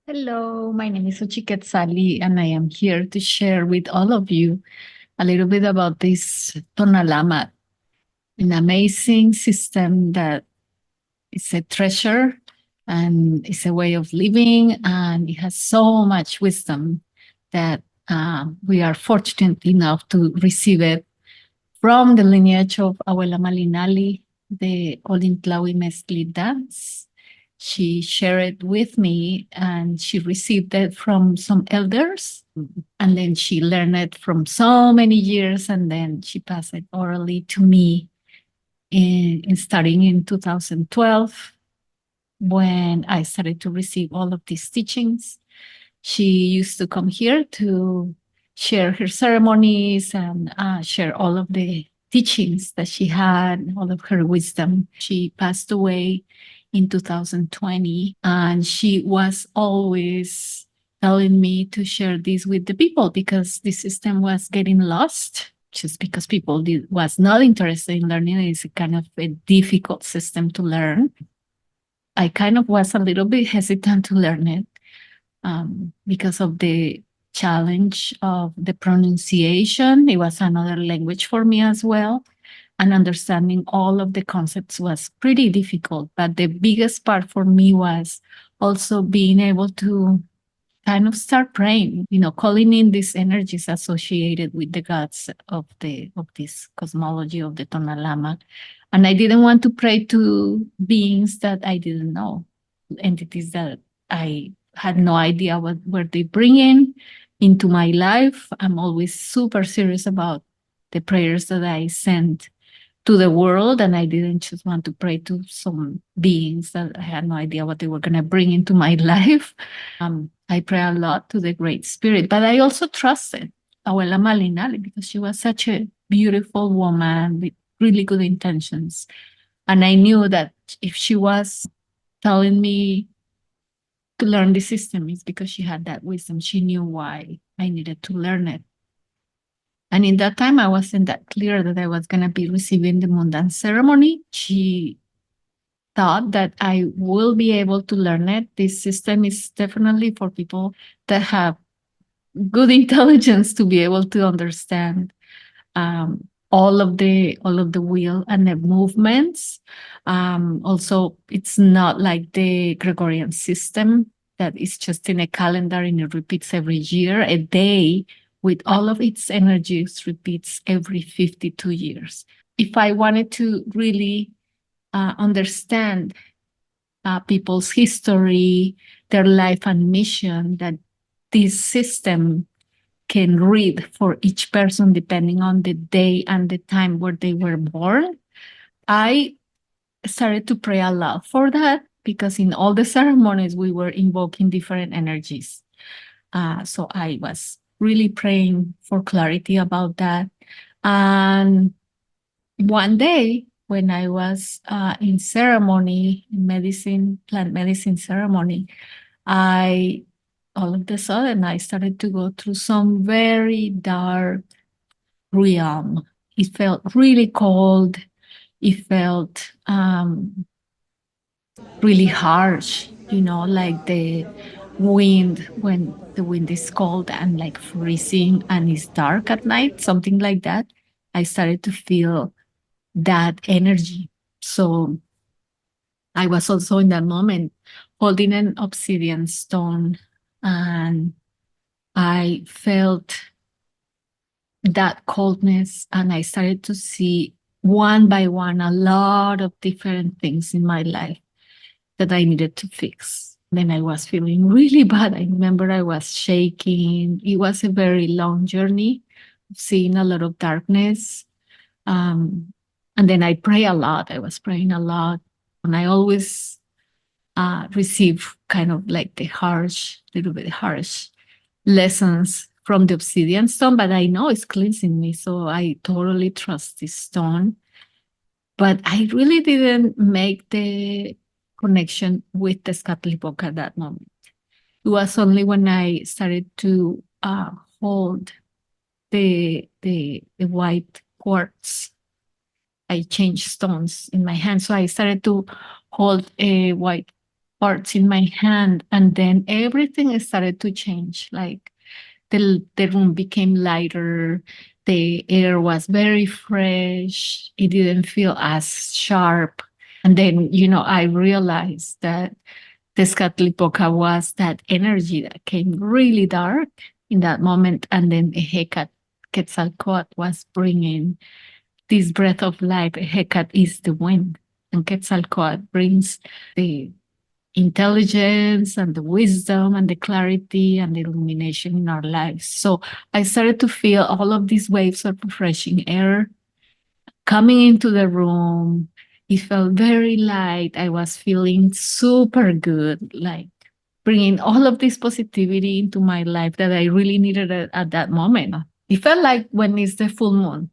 Hello, my name is Xochitlquetzalli, and I am here to share with all of you a little bit about this Tonalamatl, an amazing system that is a treasure and it's a way of living, and it has so much wisdom that we are fortunate enough to receive it from the lineage of Abuela Malinali, the Olintlawi Mezcli dance. She shared it with me and she received it from some elders. And then she learned it from so many years. And then she passed it orally to me starting in 2012 when I started to receive all of these teachings. She used to come here to share her ceremonies and share all of the teachings that she had, all of her wisdom. She passed away in 2020, and she was always telling me to share this with the people because the system was getting lost just because people was not interested in learning. It's a kind of a difficult system to learn. I kind of was a little bit hesitant to learn it because of the challenge of the pronunciation. It was another language for me as well. And understanding all of the concepts was pretty difficult. But the biggest part for me was also being able to kind of start praying, calling in these energies associated with the gods of this cosmology of the Tonalama. And I didn't want to pray to beings that I didn't know, entities that I had no idea what were they bringing into my life. I'm always super serious about the prayers that I send to the world, and I didn't just want to pray to some beings that I had no idea what they were going to bring into my life. I pray a lot to the Great Spirit, but I also trusted Abuela Malinali because she was such a beautiful woman with really good intentions. And I knew that if she was telling me to learn the system, it's because she had that wisdom. She knew why I needed to learn it. And in that time, I wasn't that clear that I was going to be receiving the Mundan ceremony. She thought that I will be able to learn it. This system is definitely for people that have good intelligence to be able to understand all of the wheel and the movements. Also, it's not like the Gregorian system that is just in a calendar and it repeats every year. A day with all of its energies repeats every 52 years. If I wanted to really understand people's history, their life and mission, that this system can read for each person depending on the day and the time where they were born. I started to pray a lot for that because in all the ceremonies we were invoking different energies. So I was really praying for clarity about that. And one day when I was in ceremony, plant medicine ceremony, all of a sudden I started to go through some very dark realm. It felt really cold. It felt really harsh, like the wind when the wind is cold and like freezing and it's dark at night, something like that. I started to feel that energy. So I was also in that moment holding an obsidian stone, and I felt that coldness, and I started to see one by one a lot of different things in my life that I needed to fix. Then I was feeling really bad. I remember I was shaking. It was a very long journey, seeing a lot of darkness. And then I pray a lot. I was praying a lot. And I always receive kind of like the little bit harsh lessons from the obsidian stone, but I know it's cleansing me. So I totally trust this stone. But I really didn't make the connection with the Tezcatlipoca at that moment. It was only when I started to hold the white quartz. I changed stones in my hand. So I started to hold a white parts in my hand, and then everything started to change. Like the room became lighter, the air was very fresh, it didn't feel as sharp. And then, I realized that Tezcatlipoca was that energy that came really dark in that moment. And then Hecate Quetzalcoatl was bringing this breath of life. Hecate is the wind, and Quetzalcoatl brings the intelligence and the wisdom and the clarity and the illumination in our lives. So I started to feel all of these waves of refreshing air coming into the room. It felt very light. I was feeling super good, like bringing all of this positivity into my life that I really needed at that moment. It felt like when it's the full moon.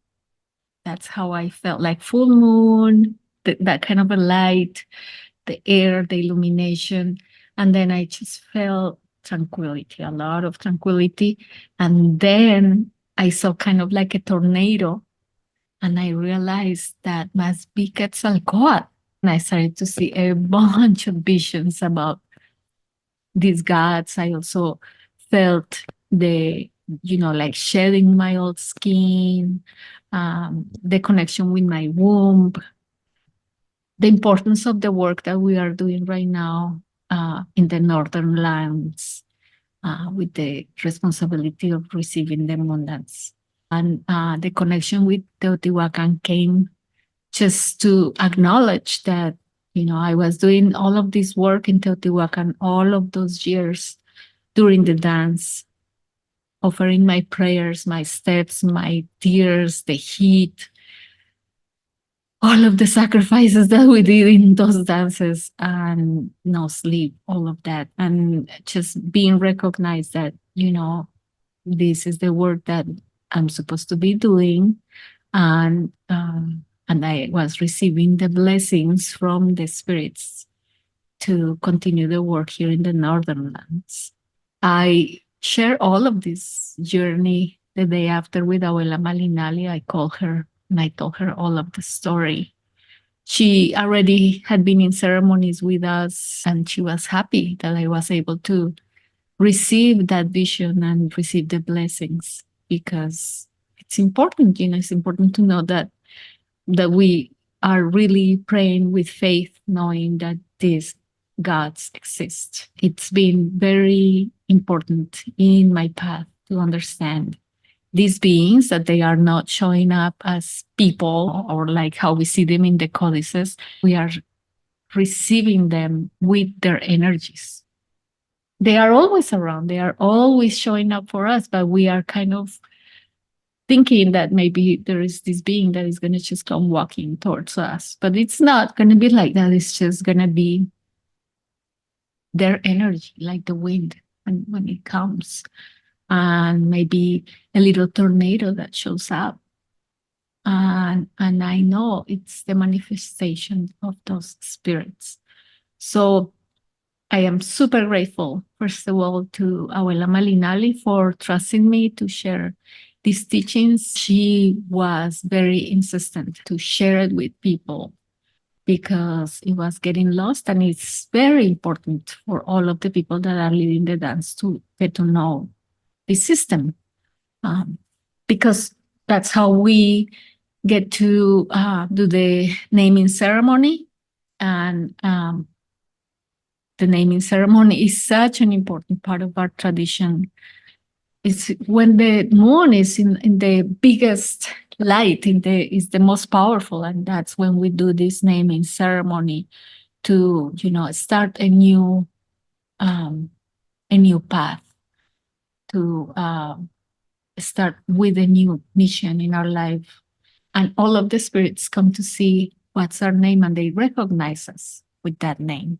That's how I felt, like full moon, that kind of a light, the air, the illumination. And then I just felt tranquility, a lot of tranquility. And then I saw kind of like a tornado. And I realized that must be Quetzalcoatl. And I started to see a bunch of visions about these gods. I also felt like shedding my old skin, the connection with my womb, the importance of the work that we are doing right now in the northern lands with the responsibility of receiving the abundance. And the connection with Teotihuacan came just to acknowledge that, I was doing all of this work in Teotihuacan all of those years during the dance, offering my prayers, my steps, my tears, the heat, all of the sacrifices that we did in those dances, and no sleep, all of that. And just being recognized that, this is the work that I'm supposed to be doing. And I was receiving the blessings from the spirits to continue the work here in the northern lands. I share all of this journey the day after with Abuela Malinali. I called her and I told her all of the story. She already had been in ceremonies with us, and she was happy that I was able to receive that vision and receive the blessings, because it's important, it's important to know that we are really praying with faith, knowing that these gods exist. It's been very important in my path to understand these beings, that they are not showing up as people or like how we see them in the codices. We are receiving them with their energies. They are always around, they are always showing up for us, but we are kind of thinking that maybe there is this being that is going to just come walking towards us. But it's not going to be like that. It's just going to be their energy, like the wind, and when it comes, and maybe a little tornado that shows up. And I know it's the manifestation of those spirits. So I am super grateful, first of all, to Abuela Malinali for trusting me to share these teachings. She was very insistent to share it with people because it was getting lost, and it's very important for all of the people that are leading the dance to get to know the system, because that's how we get to do the naming ceremony. And the naming ceremony is such an important part of our tradition. It's when the moon is in the biggest light, is the most powerful, and that's when we do this naming ceremony to start a new path, to start with a new mission in our life. And all of the spirits come to see what's our name, and they recognize us with that name.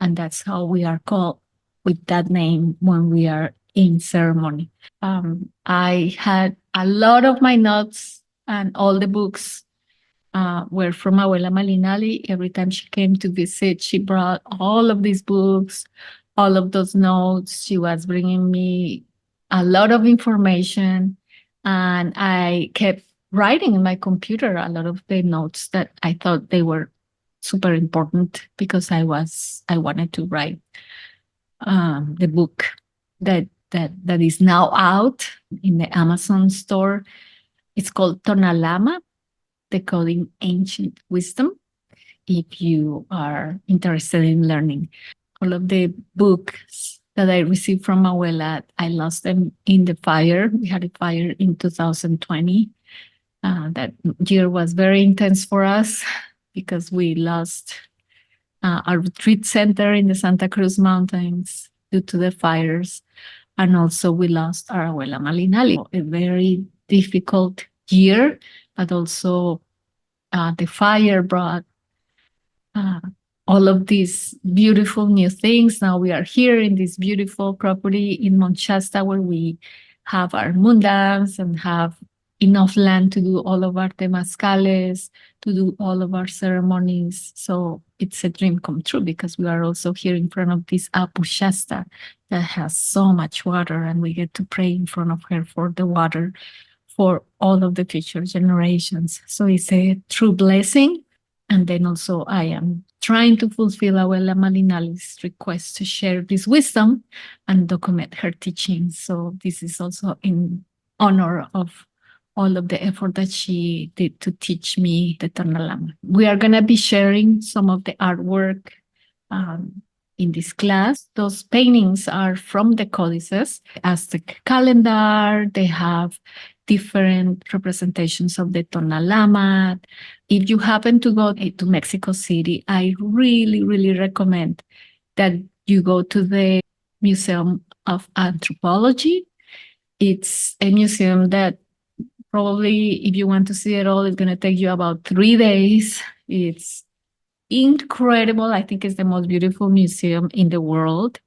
And that's how we are called, with that name, when we are in ceremony. I had a lot of my notes, and all the books were from Abuela Malinali. Every time she came to visit, she brought all of these books, all of those notes. She was bringing me a lot of information, and I kept writing in my computer a lot of the notes that I thought they were super important because I wanted to write the book that is now out in the Amazon store. It's called Tonalamatl, Decoding Ancient Wisdom. If you are interested in learning, all of the books that I received from Abuela, I lost them in the fire. We had a fire in 2020. That year was very intense for us because we lost our retreat center in the Santa Cruz Mountains due to the fires. And also we lost our Abuela Malinali. A very difficult year, but also the fire brought all of these beautiful new things. Now we are here in this beautiful property in Mount Shasta where we have our moon dance and have enough land to do all of our temazcales, to do all of our ceremonies. So it's a dream come true because we are also here in front of this Apu Shasta that has so much water, and we get to pray in front of her for the water for all of the future generations. So it's a true blessing. And then also I am trying to fulfill Abuela Malinali's request to share this wisdom and document her teachings. So this is also in honor of all of the effort that she did to teach me the Tonalamatl. We are going to be sharing some of the artwork in this class. Those paintings are from the codices, Aztec calendar. They have different representations of the Tonalamatl. If you happen to go to Mexico City, I really, really recommend that you go to the Museum of Anthropology. It's a museum that probably, if you want to see it all, it's going to take you about 3 days. It's incredible. I think it's the most beautiful museum in the world.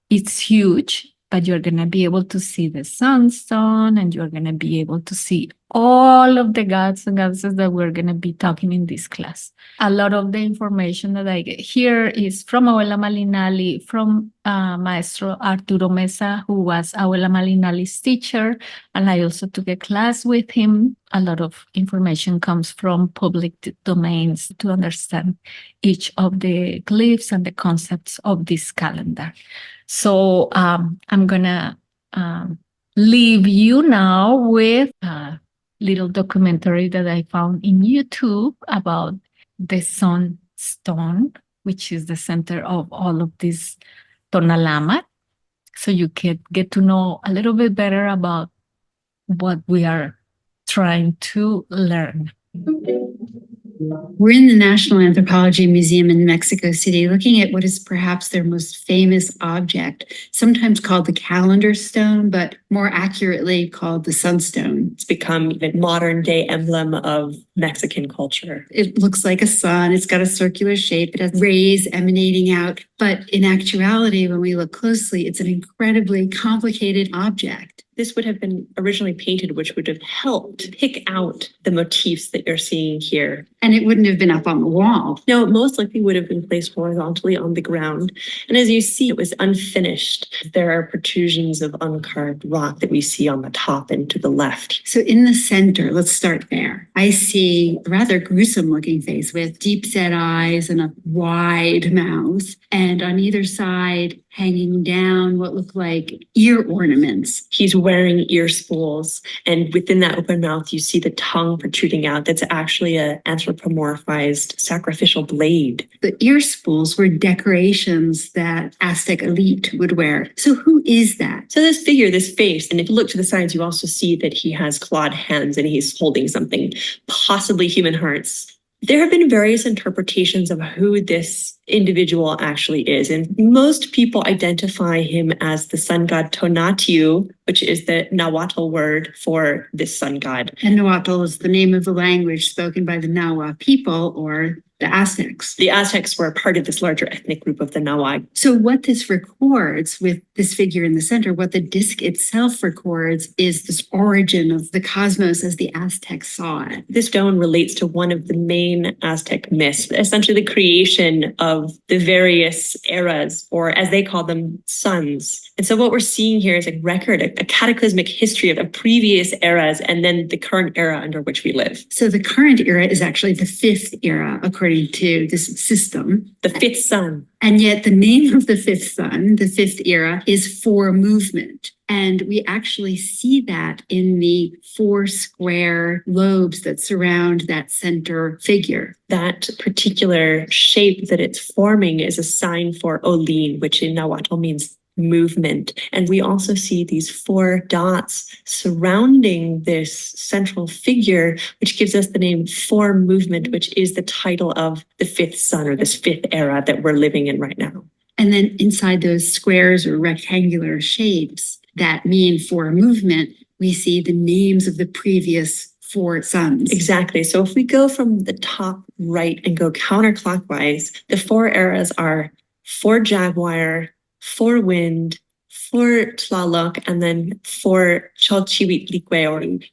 It's huge, but you're going to be able to see the sunstone, and you're going to be able to see all of the gods and goddesses that we're going to be talking in this class. A lot of the information that I get here is from Abuela Malinali, from Maestro Arturo Mesa, who was Abuela Malinali's teacher, and I also took a class with him. A lot of information comes from public domains to understand each of the glyphs and the concepts of this calendar. So I'm going to leave you now with a little documentary that I found in YouTube about the sunstone, which is the center of all of this Tonalamatl. So you can get to know a little bit better about what we are trying to learn. We're in the National Anthropology Museum in Mexico City, looking at what is perhaps their most famous object, sometimes called the calendar stone, but more accurately called the sunstone. It's become the modern day emblem of Mexican culture. It looks like a sun. It's got a circular shape. It has rays emanating out. But in actuality, when we look closely, it's an incredibly complicated object. This would have been originally painted, which would have helped pick out the motifs that you're seeing here. And it wouldn't have been up on the wall. No, it most likely would have been placed horizontally on the ground. And as you see, it was unfinished. There are protrusions of uncarved rock that we see on the top and to the left. So in the center, let's start there. I see a rather gruesome looking face with deep set eyes and a wide mouth. And on either side, hanging down what look like ear ornaments. He's wearing ear spools, and within that open mouth, you see the tongue protruding out. That's actually an anthropomorphized sacrificial blade. The ear spools were decorations that Aztec elite would wear. So who is that? So this figure, this face, and if you look to the sides, you also see that he has clawed hands and he's holding something, possibly human hearts. There have been various interpretations of who this individual actually is, and most people identify him as the sun god Tonatiuh, which is the Nahuatl word for this sun god. And Nahuatl is the name of the language spoken by the Nahua people, or the Aztecs. The Aztecs were a part of this larger ethnic group of the Nahuatl. So what this records with this figure in the center, what the disc itself records, is this origin of the cosmos as the Aztecs saw it. This stone relates to one of the main Aztec myths, essentially the creation of the various eras, or as they call them, suns. And so what we're seeing here is a record, a cataclysmic history of previous eras and then the current era under which we live. So the current era is actually the fifth era, according according to this system. The fifth sun. And yet the name of the fifth sun, the fifth era, is for movement. And we actually see that in the 4 square lobes that surround that center figure. That particular shape that it's forming is a sign for Olin, which in Nahuatl means movement. And we also see these 4 dots surrounding this central figure, which gives us the name for movement, which is the title of the fifth sun or this fifth era that we're living in right now. And then inside those squares or rectangular shapes that mean for movement, we see the names of the previous 4 suns. Exactly. So if we go from the top right and go counterclockwise, the 4 eras are 4 jaguar, 4 wind, 4 Tlaloc, and then 4 Xochitlquetzalli, or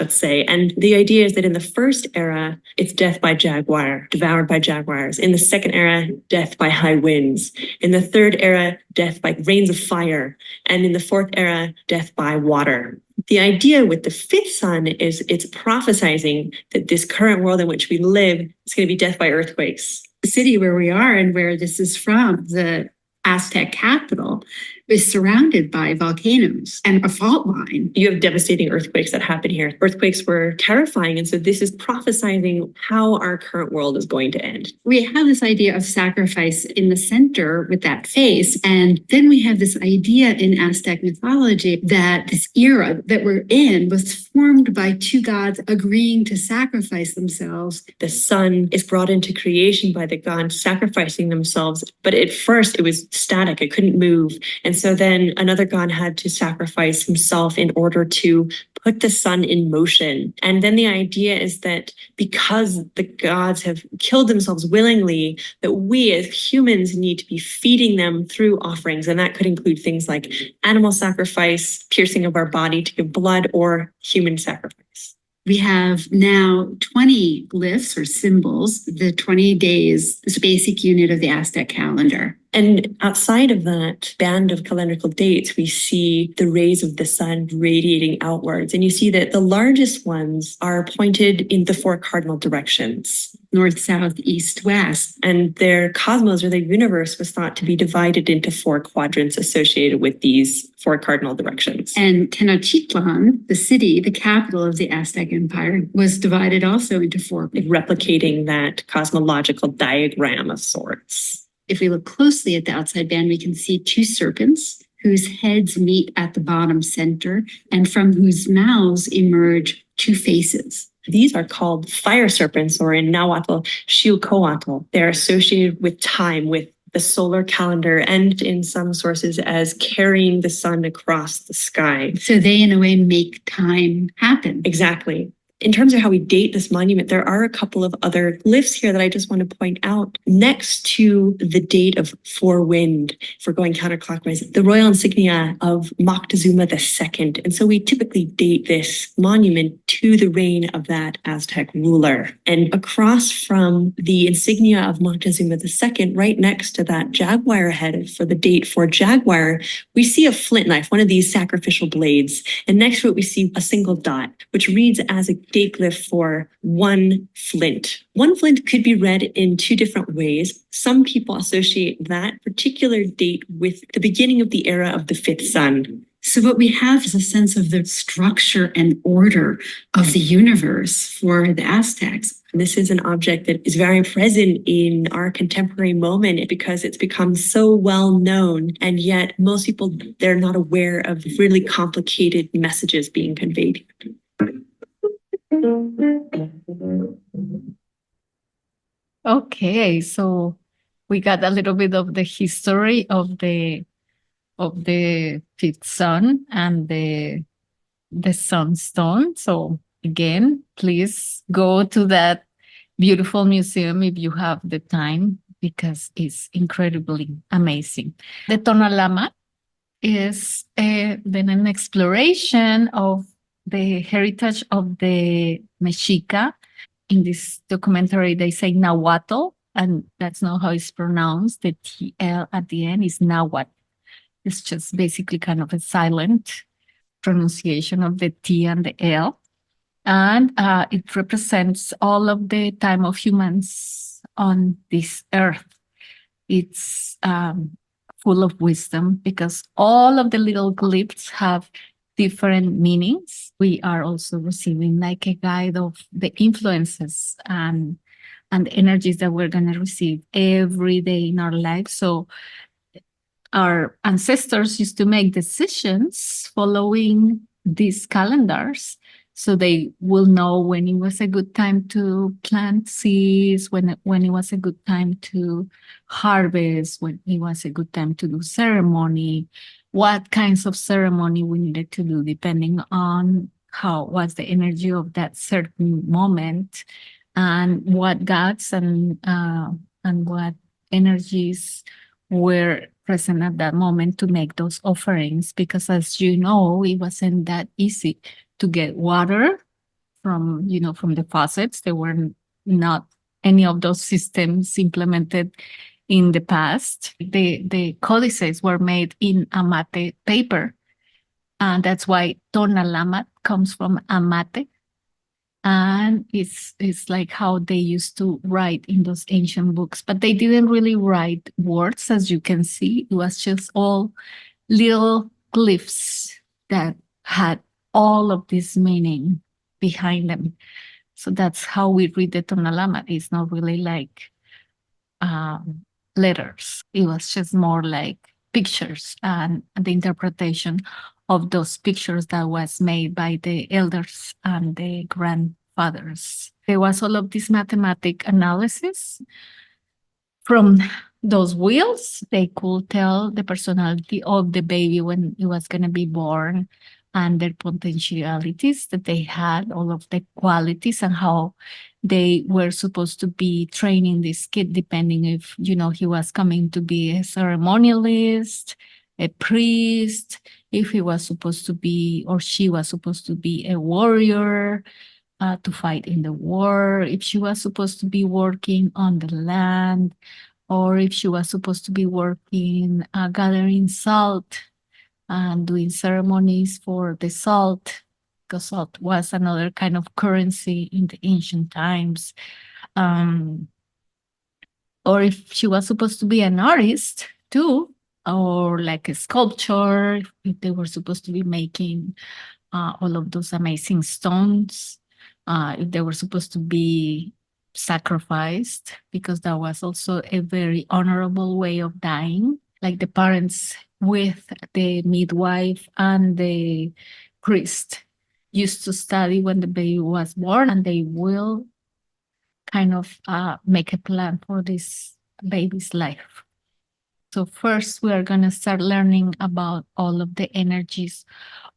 let's say. And the idea is that in the first era, it's death by jaguar, devoured by jaguars. In the second era, death by high winds. In the third era, death by rains of fire. And in the fourth era, death by water. The idea with the fifth sun is it's prophesizing that this current world in which we live is going to be death by earthquakes. The city where we are and where this is from, the Aztec capital, is surrounded by volcanoes and a fault line. You have devastating earthquakes that happen here. Earthquakes were terrifying. And so this is prophesying how our current world is going to end. We have this idea of sacrifice in the center with that face. And then we have this idea in Aztec mythology that this era that we're in was formed by 2 gods agreeing to sacrifice themselves. The sun is brought into creation by the gods sacrificing themselves. But at first it was static. It couldn't move. And so then another god had to sacrifice himself in order to put the sun in motion. And then the idea is that because the gods have killed themselves willingly, that we as humans need to be feeding them through offerings. And that could include things like animal sacrifice, piercing of our body to give blood, or human sacrifice. We have now 20 glyphs or symbols, the 20 days, this basic unit of the Aztec calendar. And outside of that band of calendrical dates, we see the rays of the sun radiating outwards. And you see that the largest ones are pointed in the 4 cardinal directions. North, south, east, west. And their cosmos, or their universe, was thought to be divided into 4 quadrants associated with these 4 cardinal directions. And Tenochtitlan, the city, the capital of the Aztec Empire, was divided also into 4. Replicating that cosmological diagram of sorts. If we look closely at the outside band, we can see 2 serpents whose heads meet at the bottom center and from whose mouths emerge 2 faces. These are called fire serpents, or in Nahuatl, Xilcoatl. They're associated with time, with the solar calendar, and in some sources as carrying the sun across the sky. So they, in a way, make time happen. Exactly. In terms of how we date this monument, there are a couple of other glyphs here that I just want to point out. Next to the date of 4 wind, if we're going counterclockwise, the royal insignia of Moctezuma II. And so we typically date this monument to the reign of that Aztec ruler. And across from the insignia of Moctezuma II, right next to that jaguar head for the date for jaguar, we see a flint knife, one of these sacrificial blades. And next to it, we see a single dot, which reads as a date glyph for 1 flint. 1 flint could be read in 2 different ways. Some people associate that particular date with the beginning of the era of the fifth sun. So what we have is a sense of the structure and order of the universe for the Aztecs. This is an object that is very present in our contemporary moment because it's become so well known, and yet most people, they're not aware of really complicated messages being conveyed. Okay, so we got a little bit of the history of the fifth sun and the sunstone. So again, please go to that beautiful museum if you have the time, because it's incredibly amazing. The Tonalamatl is then an exploration of the heritage of the Mexica. In this documentary, they say Nahuatl, and that's not how it's pronounced. The TL at the end is Nahuatl. It's just basically kind of a silent pronunciation of the T and the L. And it represents all of the time of humans on this earth. It's full of wisdom because all of the little glyphs have different meanings. We are also receiving like a guide of the influences and the energies that we're going to receive every day in our life. So our ancestors used to make decisions following these calendars, so they will know when it was a good time to plant seeds, when it was a good time to harvest, when it was a good time to do ceremony, what kinds of ceremony we needed to do depending on how was the energy of that certain moment, and what gods and what energies were present at that moment to make those offerings, because as you know, it wasn't that easy to get water from from the faucets. There were not any of those systems implemented in the past. The codices were made in amate paper, and that's why Tonalamatl comes from amate, and it's like how they used to write in those ancient books, but they didn't really write words. As you can see, it was just all little glyphs that had all of this meaning behind them. So that's how we read the Tonalama. It's not really like um, letters. It was just more like pictures and the interpretation of those pictures that was made by the elders and the grandfathers. There was all of this mathematic analysis from those wheels. They could tell the personality of the baby when it was going to be born, and their potentialities that they had, all of the qualities, and how they were supposed to be training this kid, depending if, he was coming to be a ceremonialist, a priest, if he was supposed to be, or she was supposed to be a warrior, to fight in the war, if she was supposed to be working on the land, or if she was supposed to be working gathering salt and doing ceremonies for the salt, because salt was another kind of currency in the ancient times. Or if she was supposed to be an artist too, or like a sculpture, if they were supposed to be making all of those amazing stones, if they were supposed to be sacrificed, because that was also a very honorable way of dying. Like the parents with the midwife and the priest used to study when the baby was born, and they will kind of make a plan for this baby's life. So first, we are going to start learning about all of the energies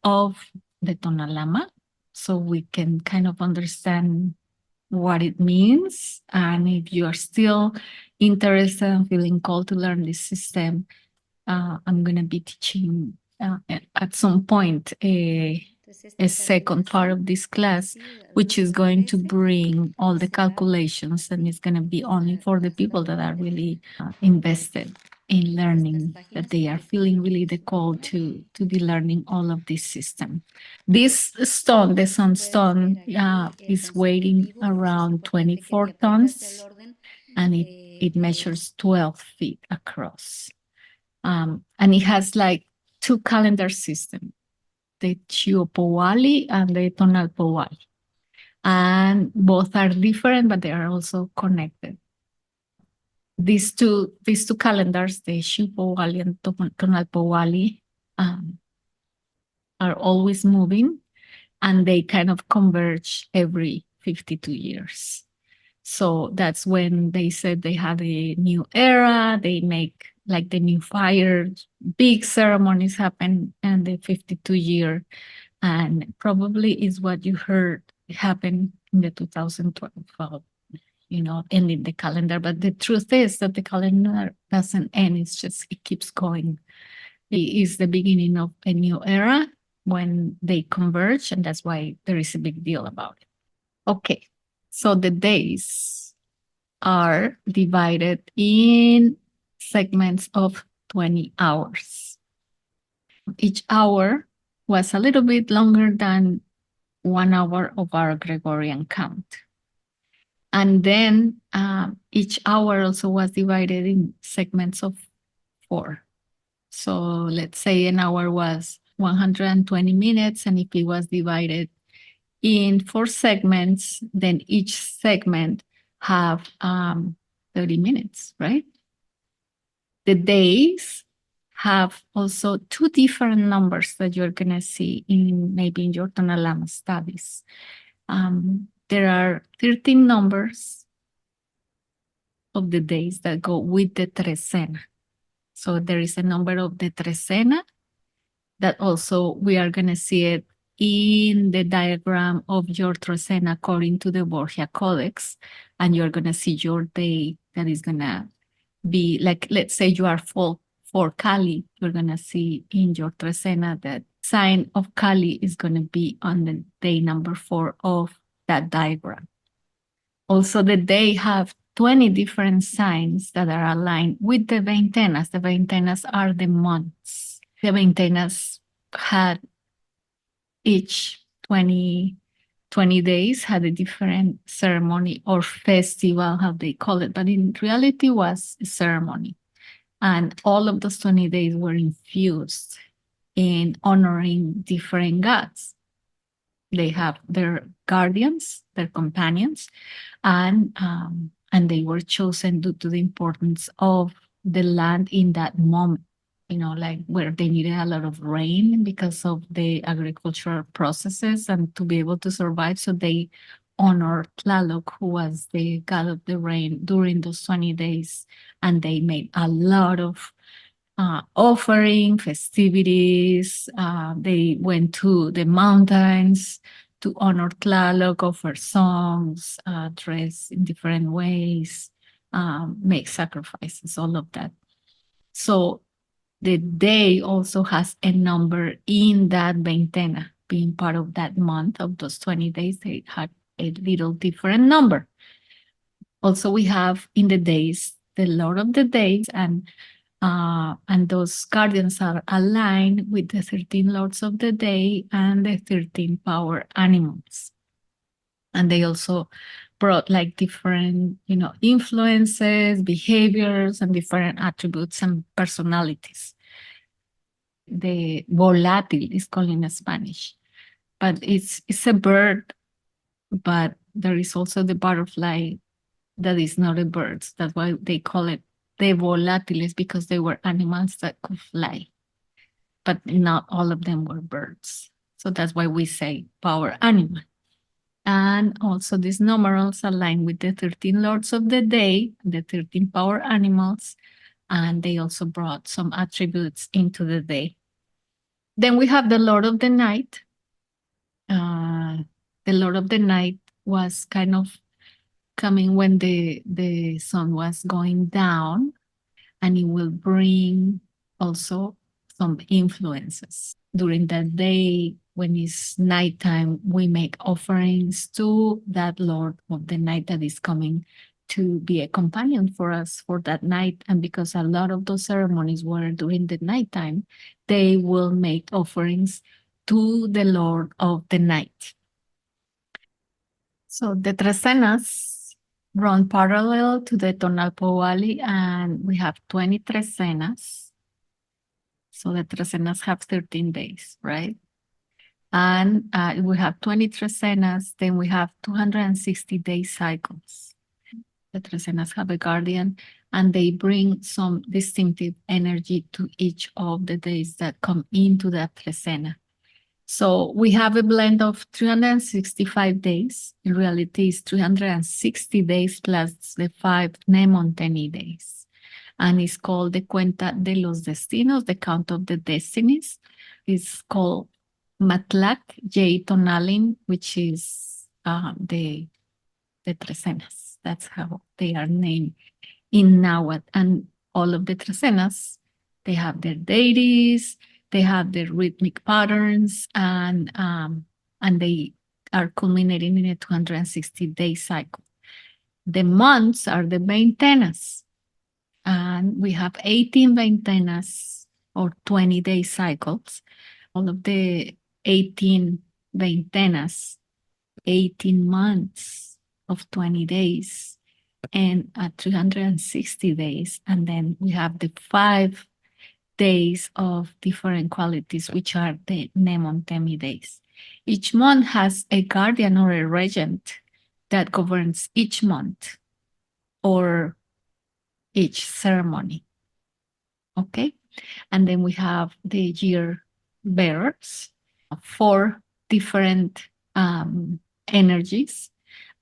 of the Tonalama, so we can kind of understand what it means. And if you are still interested and feeling called to learn this system, I'm going to be teaching at some point a second part of this class, which is going to bring all the calculations, and it's going to be only for the people that are really invested in learning, that they are feeling really the call to be learning all of this system. This stone, the sunstone, is weighing around 24 tons, and it measures 12 feet across. And it has like two calendar systems, the Chiopowali and the Tonalpowali. And both are different, but they are also connected. These two calendars, the Chiopowali and Tonalpowali, are always moving, and they kind of converge every 52 years. So that's when they said they had a new era. They make like the new fire, big ceremonies happen in the 52-year, and probably is what you heard happen in the 2012, ending the calendar. But the truth is that the calendar doesn't end. It keeps going. It is the beginning of a new era when they converge, and that's why there is a big deal about it. Okay, so the days are divided in segments of 20 hours. Each hour was a little bit longer than 1 hour of our Gregorian count. And then each hour also was divided in segments of 4. So let's say an hour was 120 minutes, and if it was divided in 4 segments, then each segment have 30 minutes, right? The days have also 2 different numbers that you're going to see maybe in your Tonalamatl studies. There are 13 numbers of the days that go with the trecena. So there is a number of the trecena that also we are going to see it in the diagram of your trecena according to the Borgia Codex. And you're going to see your day that is going to be like, let's say you are for Kali, you're going to see in your trecena that sign of Kali is going to be on the day number 4 of that diagram. Also, the day have 20 different signs that are aligned with the veintenas. The veintenas are the months. The veintenas had each 20 days had a different ceremony or festival, how they call it, but in reality was a ceremony. And all of those 20 days were infused in honoring different gods. They have their guardians, their companions, and they were chosen due to the importance of the land in that moment. You know, like where they needed a lot of rain because of the agricultural processes and to be able to survive. So they honored Tlaloc, who was the god of the rain during those 20 days. And they made a lot of offering, festivities. They went to the mountains to honor Tlaloc, offer songs, dress in different ways, make sacrifices, all of that. So the day also has a number in that veintena, being part of that month of those 20 days, they had a little different number. Also, we have in the days, the Lord of the Days, and those guardians are aligned with the 13 lords of the day and the 13 power animals. And they also brought like different, influences, behaviors, and different attributes and personalities. The volátil is called in Spanish, but it's a bird, but there is also the butterfly that is not a bird. That's why they call it the volátiles, because they were animals that could fly, but not all of them were birds. So that's why we say power animal. And also these numerals align with the 13 lords of the day, the 13 power animals, and they also brought some attributes into the day. Then we have the Lord of the Night. The Lord of the Night was kind of coming when the sun was going down, and it will bring also some influences. During that day, when it's nighttime, we make offerings to that Lord of the Night that is coming to be a companion for us for that night. And because a lot of those ceremonies were during the nighttime, they will make offerings to the Lord of the Night. So the trecenas run parallel to the Tonalpohualli, and we have 20 trecenas. So the trecenas have 13 days, right? And we have 20 trecenas, then we have 260-day cycles. The trecenas have a guardian, and they bring some distinctive energy to each of the days that come into that trecena. So we have a blend of 365 days. In reality, it's 360 days plus the 5 Nemonteni days. And it's called the Cuenta de los Destinos, the Count of the Destinies. It's called Matlac J Tonalin, which is the trecenas. That's how they are named in Nahuatl. And all of the trecenas, they have their deities, they have their rhythmic patterns, and they are culminating in a 260-day cycle. The months are the veintenas, and we have 18 veintenas or 20-day cycles. All of the 18 veintenas, 18 months of 20 days, and 360 days. And then we have the 5 days of different qualities, which are the Nemontemi days. Each month has a guardian or a regent that governs each month or each ceremony. Okay. And then we have the year bearers, 4 different energies,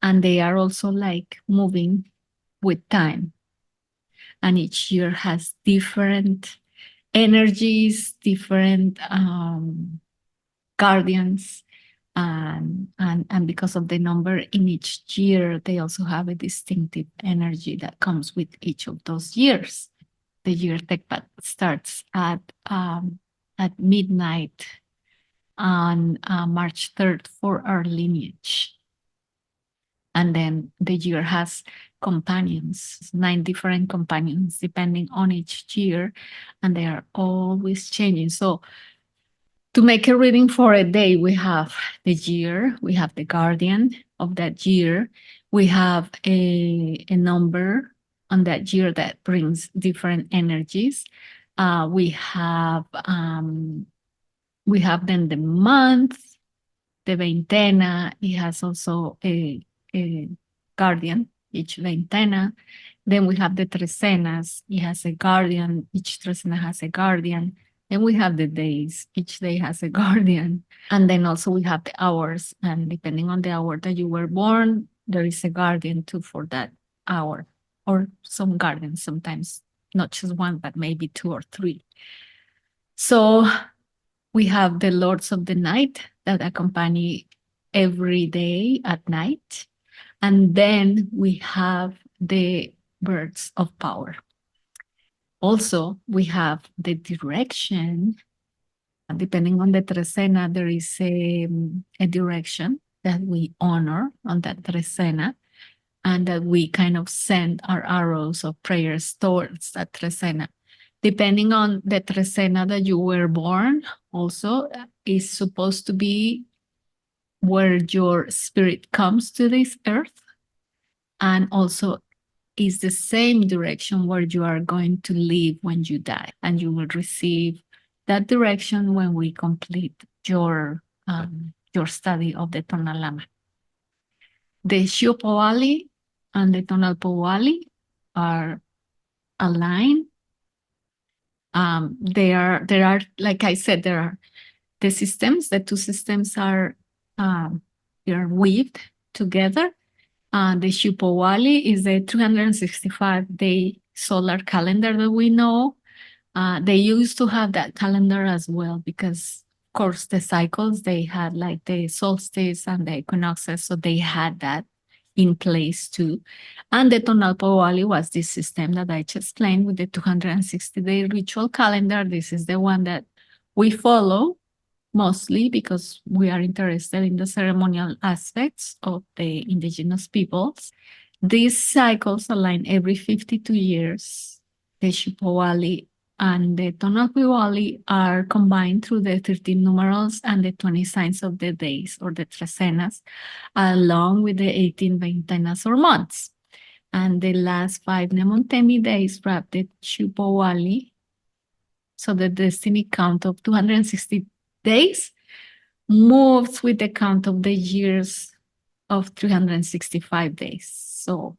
and they are also like moving with time. And each year has different energies, different guardians, and because of the number in each year, they also have a distinctive energy that comes with each of those years. The year Tecpat starts at midnight on March 3rd for our lineage. And then the year has companions, 9 different companions, depending on each year, and they are always changing. So to make a reading for a day, we have the year, we have the guardian of that year, we have a number on that year that brings different energies. We have then the month, the veintena. It has also a guardian, each veintena. Then we have the trecenas. It has a guardian. Each trecena has a guardian. Then we have the days. Each day has a guardian. And then also we have the hours. And depending on the hour that you were born, there is a guardian too for that hour. Or some guardians, sometimes not just one, but maybe 2 or 3. So we have the lords of the night that accompany every day at night. And then we have the birds of power. Also, we have the direction. Depending on the trecena, there is a direction that we honor on that trecena, and that we kind of send our arrows of prayers towards that trecena. Depending on the trecena that you were born, also is supposed to be where your spirit comes to this earth, and also is the same direction where you are going to live when you die, and you will receive that direction when we complete your study of the Tonalamatl. The Xiupoali and the Tonalpoali are aligned. There are, like I said, there are the systems. The 2 systems are they are weaved together. The Xiupoali is a 365-day solar calendar that we know. They used to have that calendar as well because, of course, the cycles, they had like the solstice and the equinoxes, so they had that in place too. And the Tonalpoali was this system that I just explained with the 260-day ritual calendar. This is the one that we follow mostly because we are interested in the ceremonial aspects of the indigenous peoples. These cycles align every 52 years. The Xiupoali and the Tonalpoali are combined through the 13 numerals and the 20 signs of the days, or the trecenas, along with the 18 veintenas or months. And the last 5 Nemontemi days wrap the Xiupoali. So the destiny count of 260 days moves with the count of the years of 365 days. So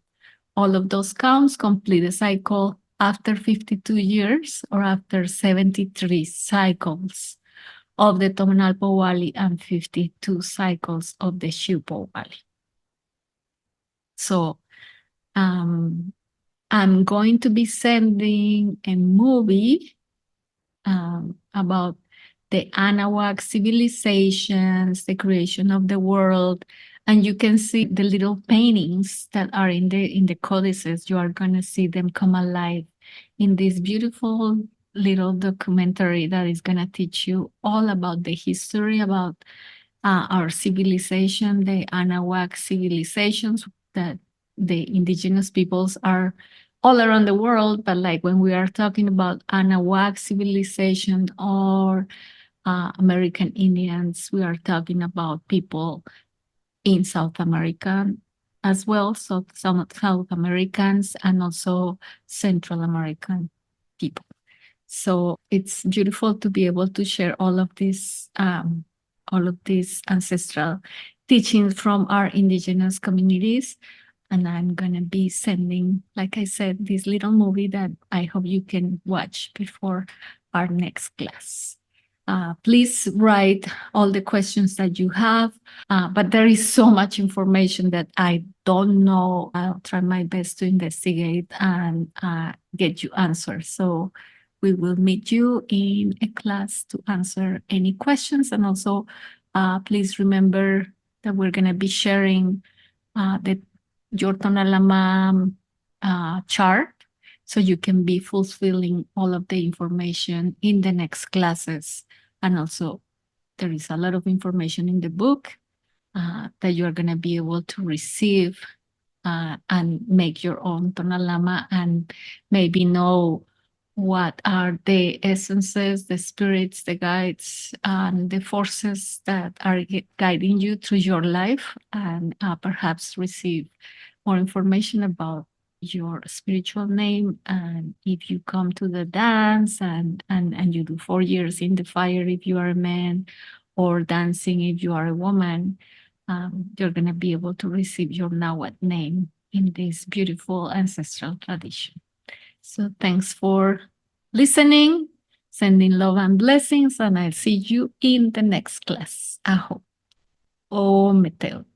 all of those counts complete the cycle after 52 years or after 73 cycles of the Tonalpoali and 52 cycles of the Xiupoali. So I'm going to be sending a movie about the Anahuac civilizations, the creation of the world, and you can see the little paintings that are in the codices. You are going to see them come alive in this beautiful little documentary that is going to teach you all about the history, about our civilization, the Anahuac civilizations, that the indigenous peoples are all around the world. But like when we are talking about Anahuac civilization or American Indians. We are talking about people in South America as well, so some South Americans and also Central American people. So it's beautiful to be able to share all of these ancestral teachings from our indigenous communities. And I'm gonna be sending, like I said, this little movie that I hope you can watch before our next class. Please write all the questions that you have, but there is so much information that I don't know. I'll try my best to investigate and get you answers. So we will meet you in a class to answer any questions. And also, please remember that we're going to be sharing your Tonalama chart, so you can be fulfilling all of the information in the next classes. And also, there is a lot of information in the book that you are going to be able to receive and make your own Tonalama, and maybe know what are the essences, the spirits, the guides, and the forces that are guiding you through your life, and perhaps receive more information about your spiritual name. And if you come to the dance and you do 4 years in the fire if you are a man, or dancing if you are a woman, you're going to be able to receive your Nahuatl name in this beautiful ancestral tradition. So thanks for listening, sending love and blessings, and I'll see you in the next class. Aho. O Metel.